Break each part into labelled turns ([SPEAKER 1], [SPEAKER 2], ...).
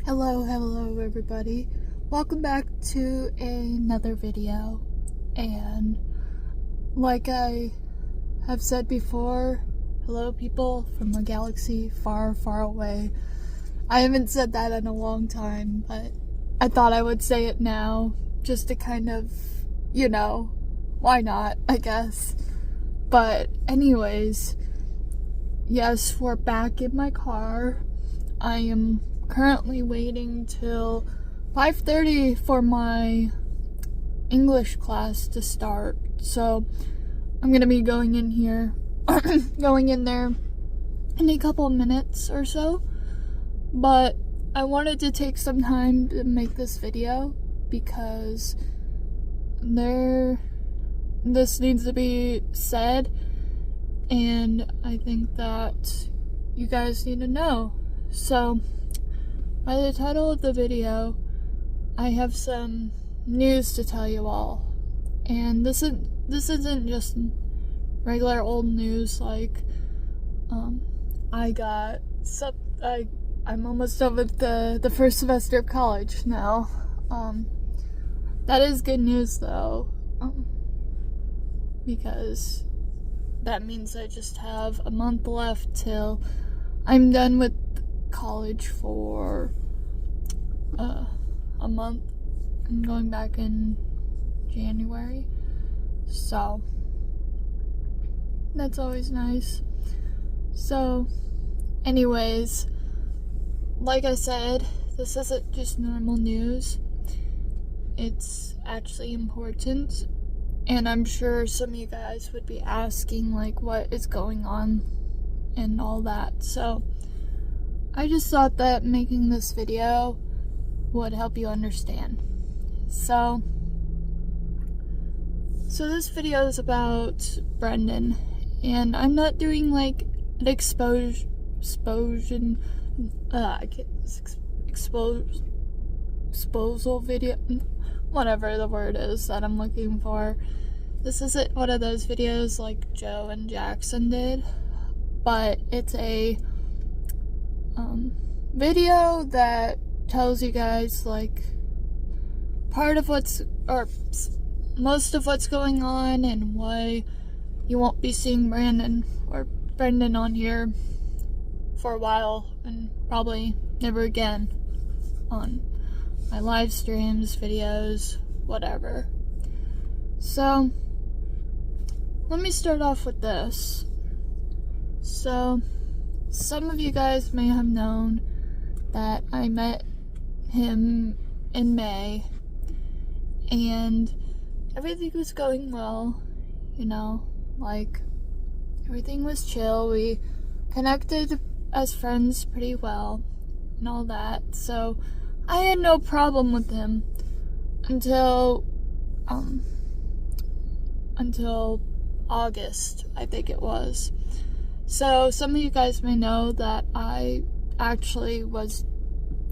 [SPEAKER 1] Hello everybody. Welcome back to another video. And like I have said before, hello people from a galaxy far, far away. I haven't said that in a long time, but I thought I would say it now just to kind of, why not, I guess. But anyways, yes, we're back in my car. I am currently waiting till 5:30 for my English class to start. So I'm gonna be going in there in a couple minutes or so. But I wanted to take some time to make this video because this needs to be said, and I think that you guys need to know. So by the title of the video, I have some news to tell you all. And this isn't just regular old news like I'm almost done with the first semester of college now. That is good news though, because that means I just have a month left till I'm done with college for a month. I'm going back in January, so that's always nice. So anyways, like I said, this isn't just normal news. It's actually important, and I'm sure some of you guys would be asking like what is going on and all that. So I just thought that making this video would help you understand. So this video is about Brendan, and I'm not doing like an exposure video, whatever the word is that I'm looking for. This isn't one of those videos like Joe and Jackson did, but it's a video that tells you guys like most of what's going on and why you won't be seeing Brendan on here for a while, and probably never again on my live streams, videos, whatever. So let me start off with this. So some of you guys may have known that I met him in May, and everything was going well, like everything was chill. We connected as friends pretty well and all that, so I had no problem with him until August, I think it was. So some of you guys may know that I actually was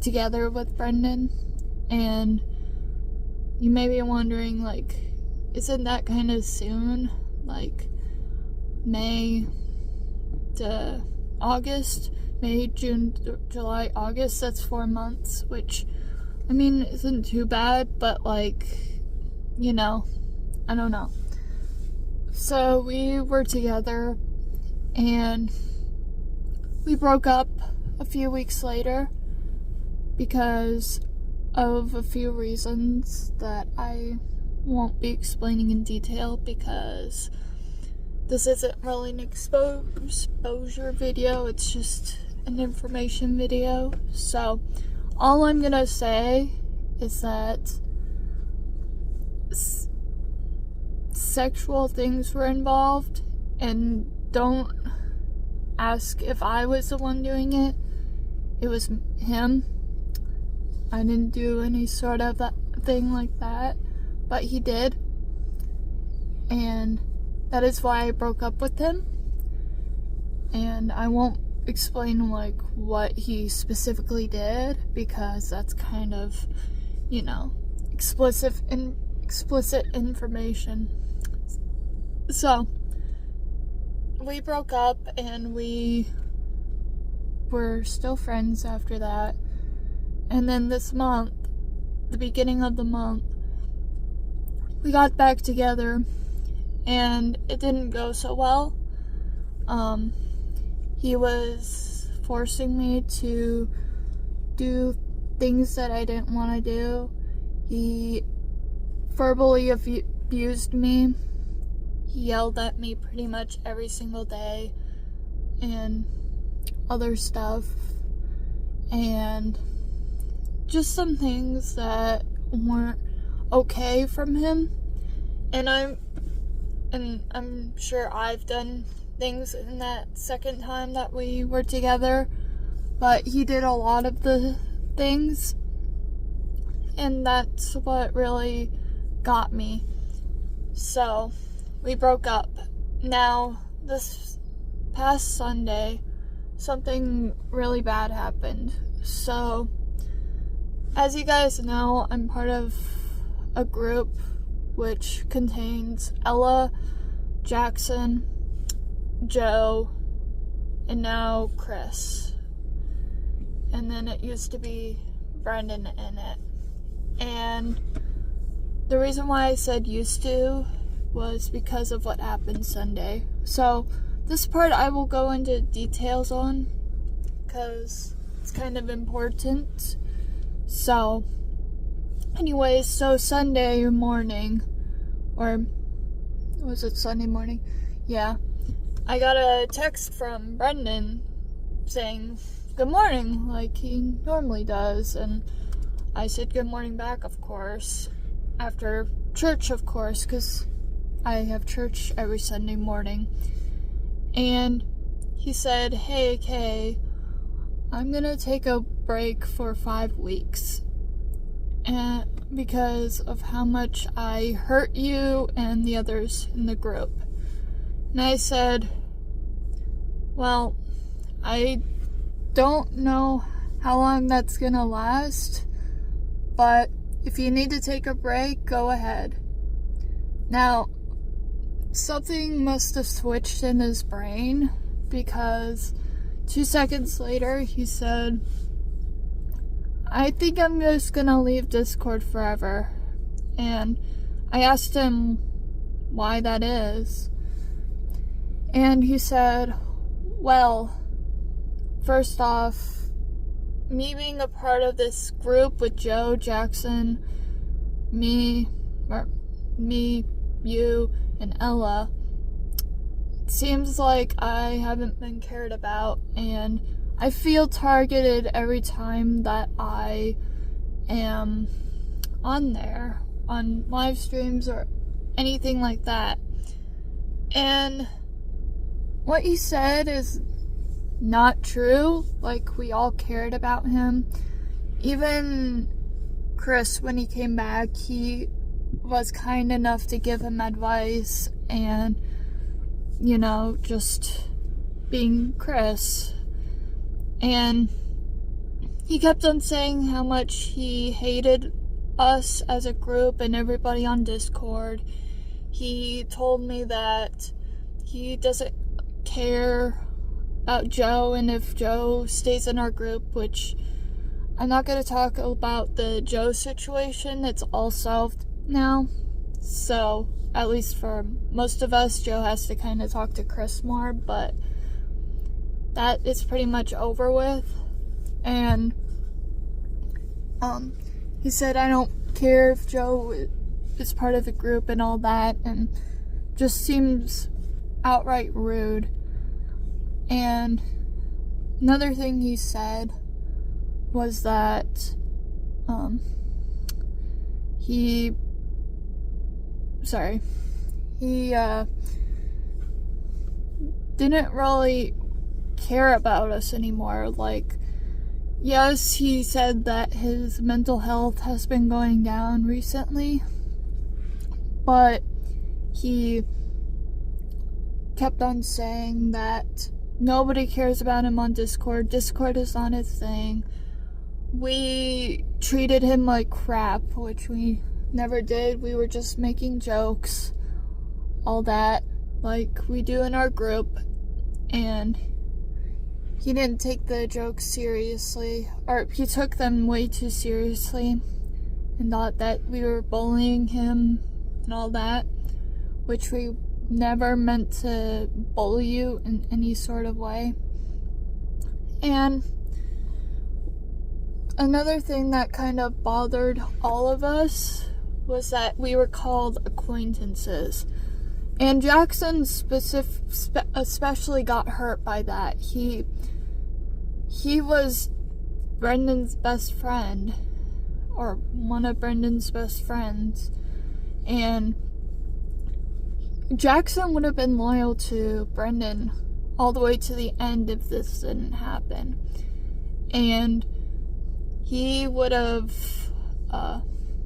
[SPEAKER 1] together with Brendan, and you may be wondering, like, isn't that kind of soon? Like May to August, May, June, July, August, that's 4 months, which I mean isn't too bad, but like, I don't know. So we were together and we broke up a few weeks later because of a few reasons that I won't be explaining in detail, because this isn't really an exposure video, it's just an information video. So all I'm gonna say is that sexual things were involved, and don't ask if I was the one doing it. It was him. I didn't do any sort of that thing like that, but he did, and that is why I broke up with him. And I won't explain like what he specifically did, because that's kind of, explicit information. So we broke up, and we were still friends after that. And then this month, the beginning of the month, we got back together and it didn't go so well. He was forcing me to do things that I didn't want to do. He verbally abused me. He yelled at me pretty much every single day and other stuff. And just some things that weren't okay from him. And I'm sure I've done things in that second time that we were together, but he did a lot of the things, and that's what really got me. So we broke up. Now this past Sunday, something really bad happened. So as you guys know, I'm part of a group which contains Ella, Jackson, Joe, and now Chris. And then it used to be Brendan in it. And the reason why I said used to was because of what happened Sunday. So this part I will go into details on because it's kind of important. So anyways, so Sunday morning, or was it Sunday morning? Yeah. I got a text from Brendan saying good morning, like he normally does, and I said good morning back, of course, after church, of course, because I have church every Sunday morning. And he said, hey, Kay, I'm gonna take a break for 5 weeks, and because of how much I hurt you and the others in the group. And I said, well, I don't know how long that's gonna last, but if you need to take a break, go ahead. Now, something must have switched in his brain, because 2 seconds later he said, I think I'm just gonna leave Discord forever. And I asked him why that is. And he said, well, first off, me being a part of this group with Joe, Jackson, me, you, and Ella, it seems like I haven't been cared about, and I feel targeted every time that I am on there, on live streams or anything like that. And what he said is not true. Like, we all cared about him. Even Chris, when he came back, he was kind enough to give him advice and, you know, just being Chris. And he kept on saying how much he hated us as a group and everybody on Discord. He told me that he doesn't care about Joe, and if Joe stays in our group, which I'm not going to talk about the Joe situation, it's all solved now. So, at least for most of us, Joe has to kind of talk to Chris more, but that is pretty much over with. And he said, I don't care if Joe is part of the group and all that, and just seems outright rude. And another thing he said was that he didn't really care about us anymore. Like, yes, he said that his mental health has been going down recently, but he kept on saying that nobody cares about him on Discord. Discord is not his thing. We treated him like crap, which we never did. We were just making jokes, all that, like we do in our group. And he didn't take the jokes seriously, or he took them way too seriously and thought that we were bullying him and all that, which we never meant to bully you in any sort of way. And another thing that kind of bothered all of us was that we were called acquaintances. And Jackson especially got hurt by that. He was Brendan's best friend, or one of Brendan's best friends, and Jackson would have been loyal to Brendan all the way to the end if this didn't happen. And he would have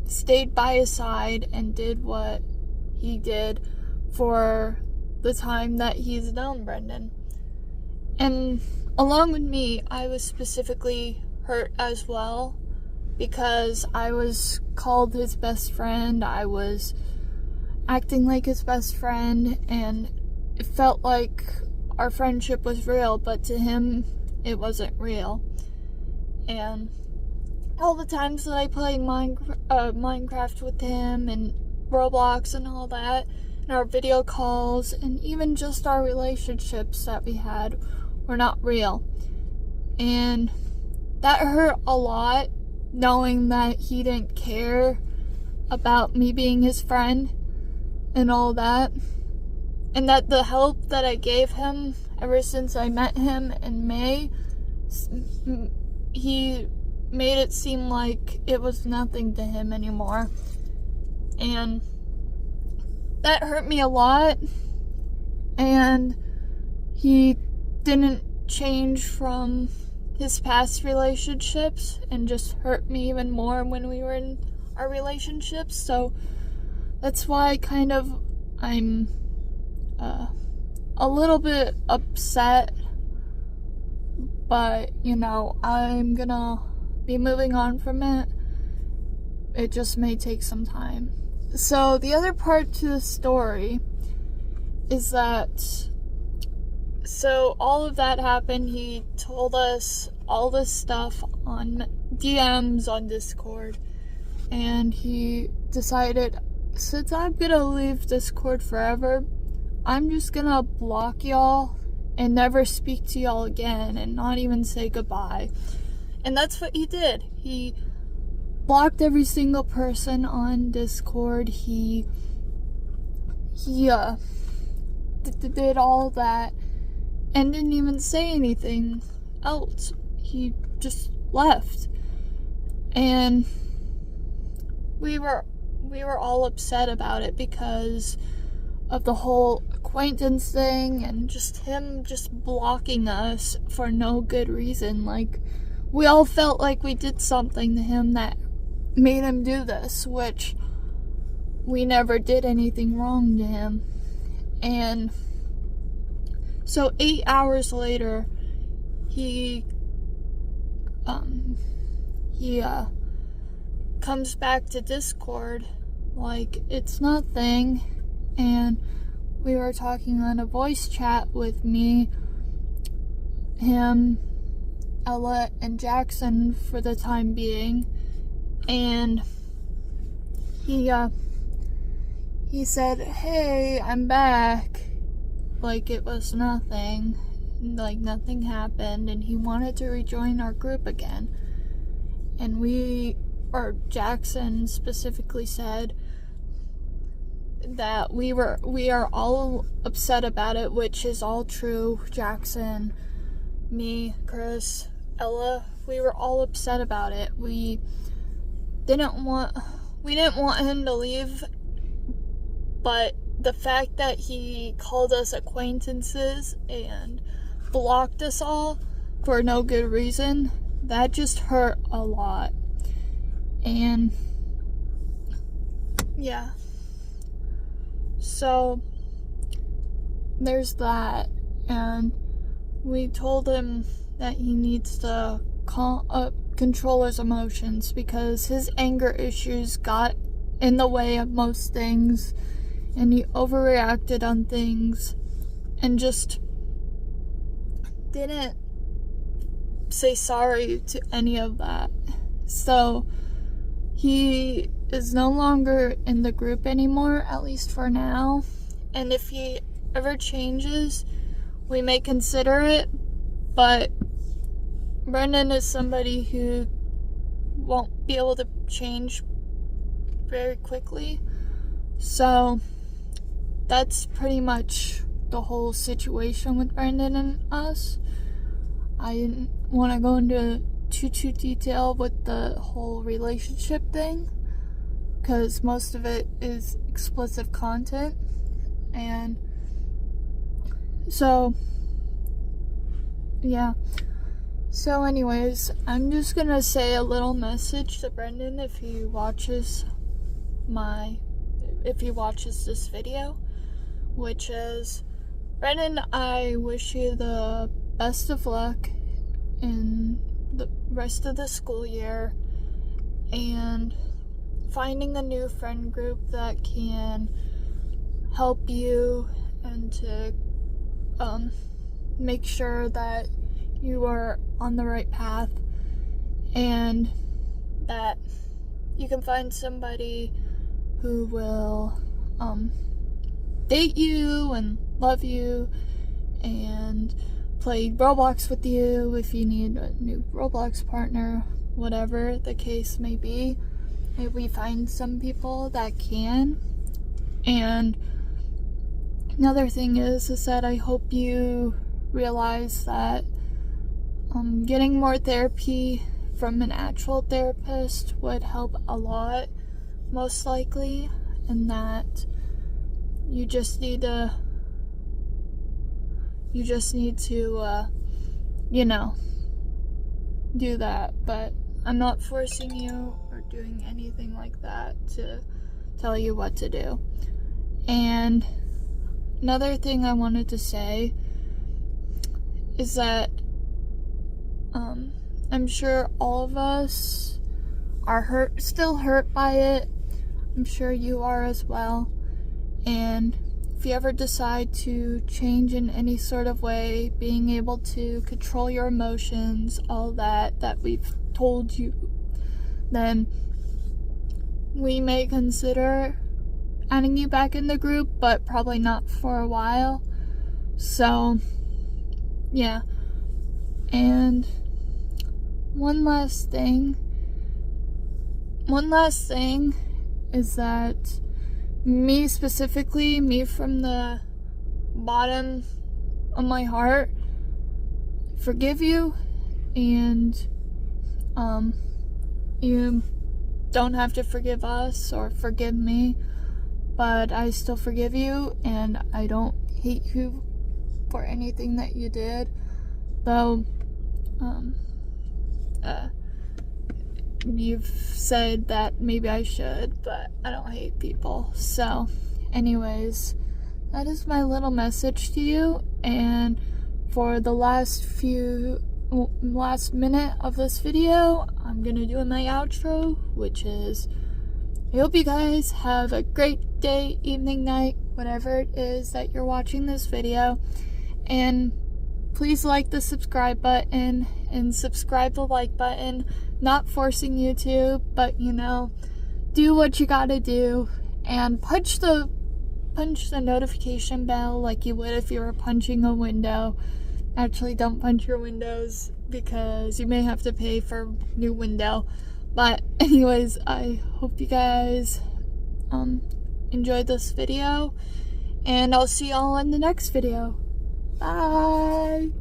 [SPEAKER 1] stayed by his side and did what he did for the time that he's known Brendan. And along with me, I was specifically hurt as well, because I was called his best friend. I was acting like his best friend, and it felt like our friendship was real, but to him, it wasn't real. And all the times that I played Minecraft with him, and Roblox and all that, and our video calls, and even just our relationships that we had were not real. And that hurt a lot, knowing that he didn't care about me being his friend and all that, and that the help that I gave him ever since I met him in May, he made it seem like it was nothing to him anymore. And that hurt me a lot. And he didn't change from his past relationships, and just hurt me even more when we were in our relationships. So that's why I'm a little bit upset, but I'm gonna be moving on from it. It just may take some time. So the other part to the story is that, so all of that happened. He told us all this stuff on DMs on Discord, and he decided, since I'm gonna leave Discord forever, I'm just gonna block y'all and never speak to y'all again, and not even say goodbye. And that's what he did. He blocked every single person on Discord. He did all that and didn't even say anything else. He just left. And we were all upset about it because of the whole acquaintance thing, and just him just blocking us for no good reason. Like, we all felt like we did something to him that made him do this, which we never did anything wrong to him. And so 8 hours later, he comes back to Discord like it's nothing, and we were talking on a voice chat with me, him, Ella, and Jackson for the time being, and he said, "Hey, I'm back," like it was nothing, like nothing happened, and he wanted to rejoin our group again. And Jackson specifically said that we are all upset about it, which is all true. Jackson, me, Chris, Ella, we were all upset about it. We didn't want him to leave, but the fact that he called us acquaintances and blocked us all for no good reason, that just hurt a lot. And yeah, so there's that. And we told him that he needs to control his emotions, because his anger issues got in the way of most things, and he overreacted on things and just didn't say sorry to any of that. So he is no longer in the group anymore, at least for now. And if he ever changes, we may consider it, but Brendan is somebody who won't be able to change very quickly. So that's pretty much the whole situation with Brendan and us. I didn't want to go into too detail with the whole relationship thing, because most of it is explicit content. And so yeah, so anyways, I'm just gonna say a little message to Brendan if he watches this video, which is, Brendan, I wish you the best of luck in the rest of the school year and finding a new friend group that can help you and to make sure that you are on the right path, and that you can find somebody who will date you and love you and play Roblox with you if you need a new Roblox partner, whatever the case may be. Maybe we find some people that can. And another thing is that I hope you realize that getting more therapy from an actual therapist would help a lot, most likely, and that you just need to do that. But I'm not forcing you or doing anything like that to tell you what to do. And another thing I wanted to say is that I'm sure all of us are still hurt by it. I'm sure you are as well. And if you ever decide to change in any sort of way, being able to control your emotions, all that we've told you, then we may consider adding you back in the group, but probably not for a while. So yeah. And one last thing is that me from the bottom of my heart, forgive you. And you don't have to forgive us or forgive me, but I still forgive you, and I don't hate you for anything that you did, though you've said that maybe I should, but I don't hate people. So anyways, that is my little message to you. And for the last minute of this video, I'm gonna do my outro, which is, I hope you guys have a great day, evening, night, whatever it is that you're watching this video. And please like the subscribe button and subscribe the like button. Not forcing you to, but do what you gotta do, and punch the notification bell like you would if you were punching a window. Actually, don't punch your windows because you may have to pay for a new window. But anyways, I hope you guys enjoyed this video, and I'll see y'all in the next video. Bye!